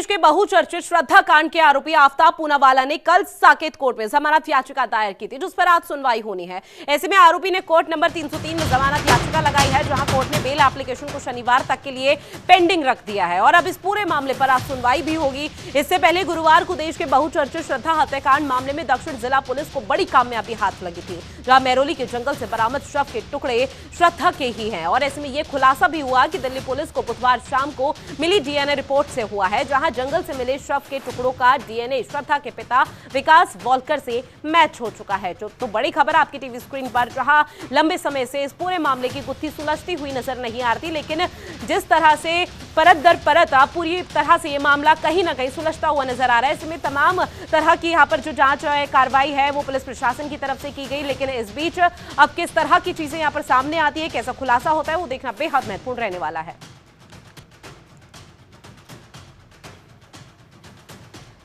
देश के बहुचर्चित श्रद्धा कांड के आरोपी आफ्ताब पूनावाला ने कल साकेत कोर्ट में जमानत याचिका दायर की थी, जिस पर आज सुनवाई होनी है। ऐसे में आरोपी ने कोर्ट नंबर 303 में जमानत याचिका लगाई है, जहां कोर्ट ने बेल एप्लीकेशन को शनिवार तक के लिए पेंडिंग रख दिया है और अब इस पूरे मामले पर आज सुनवाई भी होगी। इससे पहले गुरुवार को देश के बहुचर्चित श्रद्धा हत्याकांड मामले में दक्षिण जिला पुलिस को बड़ी कामयाबी हाथ लगी थी, जहां मेहरौली के जंगल से बरामद शव के टुकड़े श्रद्धा के ही हैं और ऐसे में यह खुलासा भी हुआ कि दिल्ली पुलिस को बुधवार शाम को मिली डीएनए रिपोर्ट से हुआ है, जहां जंगल से मिले शव के टुकड़ों का डीएनए श्रद्धा के पिता विकास वॉलकर से मैच हो चुका है। तो बड़ी खबर आपकी टीवी स्क्रीन पर, जहां लंबे समय से इस पूरे मामले की गुत्थी सुलझती हुई नजर नहीं आ रही, लेकिन जिस तरह से परत दर परत पूरी तरह से ये मामला कहीं ना कहीं सुलझता हुआ नजर आ रहा है। इसमें तमाम तरह की यहाँ पर जो जांच कार्रवाई है वो पुलिस प्रशासन की तरफ से की गई, लेकिन इस बीच अब किस तरह की चीजें यहाँ पर सामने आती है, कैसा खुलासा होता है, वो देखना बेहद महत्वपूर्ण रहने वाला है।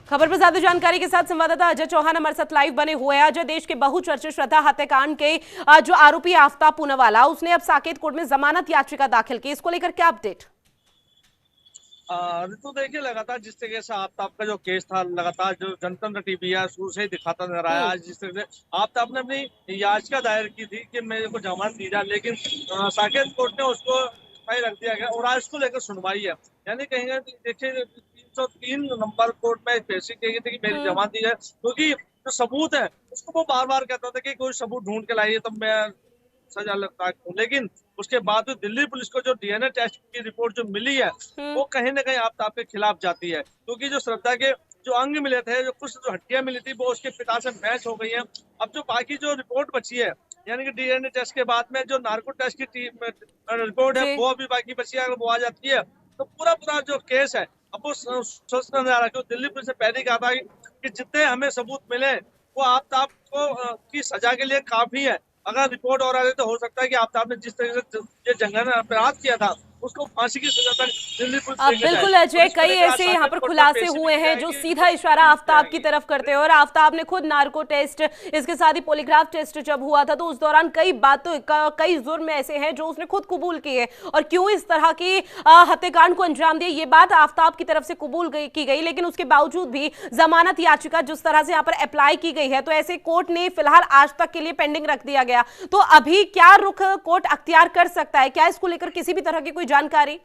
खबर पर ज्यादा जानकारी के साथ संवाददाता अजय चौहान हमारे साथ लाइव बने हुए हैं। अजय, देश के बहुचर्चित श्रद्धा हत्याकांड के जो आरोपी आफ्ताब पूनावाला, उसने अब साकेत कोर्ट में जमानत याचिका दाखिल की, इसको लेकर क्या अपडेट? तो देखिए, लगातार जिस तरीके से आफ्ताब का जो केस था, लगातार जो जनतंत्र टीवी है शुरू से ही दिखाता नजर आया। आज जिस तरह से आफ्ताब ने अपनी याचिका दायर की थी कि मेरे को जमानत दी जाए, लेकिन साकेत कोर्ट ने उसको सही रख दिया गया और आज इसको लेकर सुनवाई है। यानी कहीं देखिए 303 नंबर कोर्ट में पेशी की गई थी कि मेरी जमानत दी जाए, क्योंकि जो सबूत है उसको वो बार बार कहता था कि कोई सबूत ढूंढ के लाइए तब मैं सजा लगता है। लेकिन उसके बाद दिल्ली पुलिस को जो डीएनए टेस्ट की रिपोर्ट जो मिली है वो कहीं ना कहीं आफ्ताब के खिलाफ जाती है, क्योंकि जो श्रद्धा के जो अंग मिले थे, जो कुछ जो हड्डियां मिली थी, वो उसके पिता से मैच हो गई है। अब जो बाकी जो रिपोर्ट बची है, यानी कि डीएनए टेस्ट के बाद में जो नार्को टेस्ट की रिपोर्ट है वो अभी बाकी बची है, अगर वो आ जाती है तो पूरा जो केस है अब वो सोचना नहीं आ रहा, क्योंकि दिल्ली पुलिस ने पहले ही कहा था कि जितने हमें सबूत मिले वो आफ्ताब को की सजा के लिए काफी है। अगर रिपोर्ट और आ रही तो हो सकता है कि आफ्ताब ने जिस तरीके से ये जंगल में अपराध किया था उसको फांसी की सजा तक दिल्ली पुलिस बिल्कुल अजय, कई ऐसे यहाँ पर खुलासे हुए हैं जो सीधा इशारा आफ्ताब की तरफ करते हैं और आफ्ताब ने खुद नार्को टेस्ट, इसके साथ ही पॉलीग्राफ टेस्ट जब हुआ था तो उस दौरान कई बातों कई जुर्म ऐसे हैं जो उसने खुद कबूल किए और क्यों इस तरह की हत्याकांड को अंजाम दिया, ये बात आफ्ताब की तरफ से कबूल की गई। लेकिन उसके बावजूद भी जमानत याचिका जिस तरह से यहाँ पर अप्लाई की गई है, तो ऐसे कोर्ट ने फिलहाल आज तक के लिए पेंडिंग रख दिया गया। तो अभी क्या रुख कोर्ट अख्तियार कर सकता है? क्या इसको लेकर किसी भी तरह की कोई जानकारी?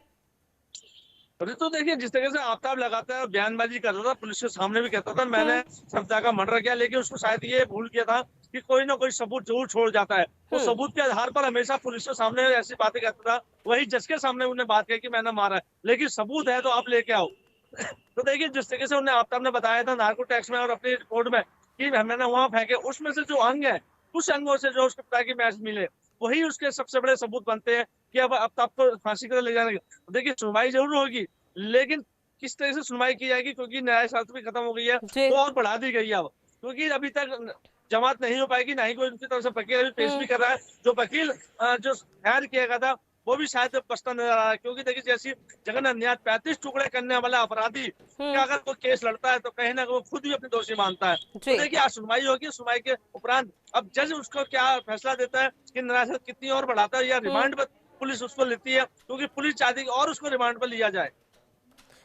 तो देखिए, जिस तरह से आफ्ताब लगातार बयानबाजी कर रहा था, पुलिस के सामने भी कहता था मैंने श्रद्धा का मर्डर किया, लेकिन उसको शायद ये भूल गया था कि कोई ना कोई सबूत जरूर छोड़ जाता है। तो सबूत के आधार पर हमेशा पुलिस के सामने ऐसी बातें कहता था, वही जज के सामने उन्हें बात कही कि मैंने मारा है, लेकिन सबूत है तो आप लेके आओ। तो देखिए, जिस तरीके से उन्हें आफ्ताब ने बताया था नार्को टैक्स में और अपनी रिपोर्ट में कि मैंने वहां फेंके, उसमें से जो अंग है, कुछ अंगों से जो उसके पिता की मैच मिले, वही उसके सबसे बड़े सबूत बनते हैं कि अब आफ्ताब को फांसी पर ले जाने। देखिए, सुनवाई जरूर होगी, लेकिन किस तरह से सुनवाई की जाएगी, क्योंकि न्याय शास्त्र भी खत्म हो गई है तो और बढ़ा दी गई है अब, क्योंकि अभी तक जमानत नहीं हो पाएगी, ना ही कोई उनकी तरफ से वकील अभी पेश भी कर रहा है। जो वकील जो हायर किया गया था वो भी शायद पछता नजर आ रहा है, क्योंकि देखिए जैसी जगन अन्याय 35 टुकड़े करने वाला अपराधी का अगर कोई केस लड़ता है तो कहीं ना वो खुद भी अपने दोषी मानता है। तो देखिए, आज सुनवाई होगी, सुनवाई के उपरांत अब जज उसको क्या फैसला देता है कि नरासत कितनी और बढ़ाता है या रिमांड पर पुलिस उसको लेती है, क्योंकि पुलिस चाहती है और उसको रिमांड पर लिया जाए।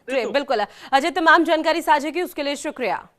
बिल्कुल अजय, तमाम जानकारी साझा की उसके लिए शुक्रिया।